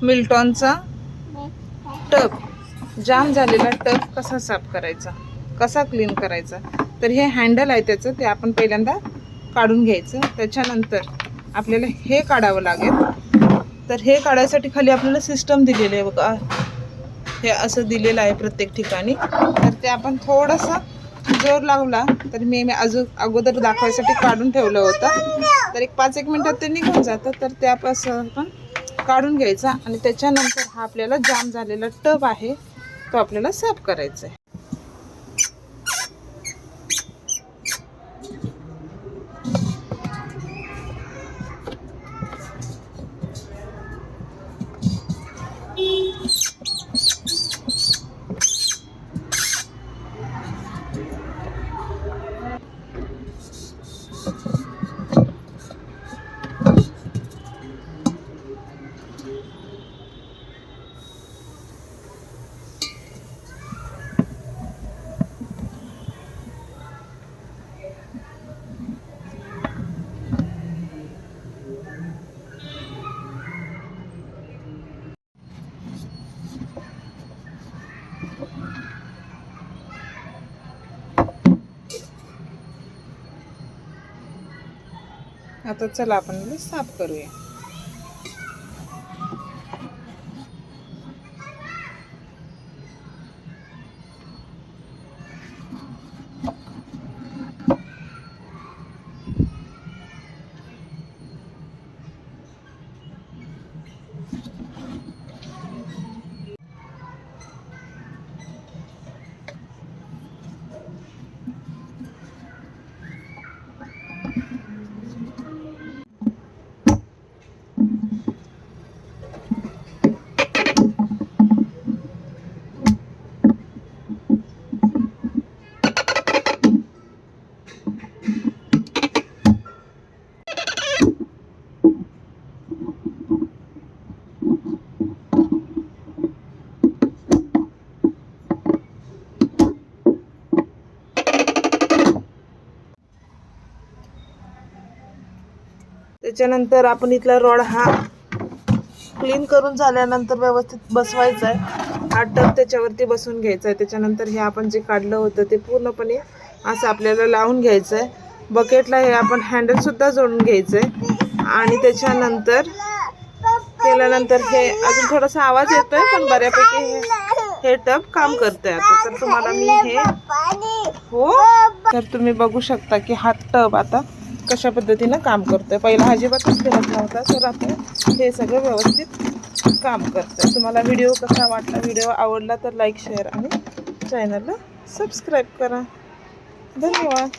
मिल्टॉनचा tub, जाम झालेला tub कसा साफ करायचा, कसा क्लीन करायचा. तर हे हँडल आहे त्याचं, ते आपण पहिल्यांदा काढून घ्यायचं. त्याच्यानंतर आपल्याला हे काढावं लागेल. तर हे काढायसाठी खाली आपल्याला सिस्टम दिलेलं आहे बघा, हे असं दिलेलं आहे प्रत्येक ठिकाणी. तर ते आपण थोडंसं जोर लावला तर मी अगोदर दाखवायसाठी काढून ठेवलं होतं. तर एक 5-1 मिनिटात ते निघून जातं. तर त्यापासून आपण काढून घ्यायचा आणि त्याच्यानंतर हा आपल्याला जाम झालेला टब आहे तो आपल्याला साफ करायचा आहे. आता चला आपण साफ करूया. त्याच्यानंतर आपण इथला रॉड हा क्लीन करून झाल्यानंतर व्यवस्थित बसवायचा आहे. हा टब त्याच्यावरती बसून घ्यायचा आहे. त्याच्यानंतर हे आपण जे काढलं होतं ते पूर्णपणे असं आपल्याला लावून घ्यायचं आहे. बकेटला हे आपण हँडलसुद्धा जोडून घ्यायचं आहे. आणि त्याच्यानंतर केल्यानंतर हे अजून थोडासा आवाज येतोय पण बऱ्यापैकी हे टब काम करतंय आता. तर तुम्हाला मी हे हो तर तुम्ही बघू शकता की हा टब आता कशा पद्धतीनं काम करतोय. पहिला अजिबातच फिरत नव्हता. तर आता हे सगळं व्यवस्थित काम करतंय. तुम्हाला व्हिडिओ कसा वाटला, व्हिडिओ आवडला तर लाईक, शेअर आणि चॅनलला सबस्क्राईब करा. धन्यवाद.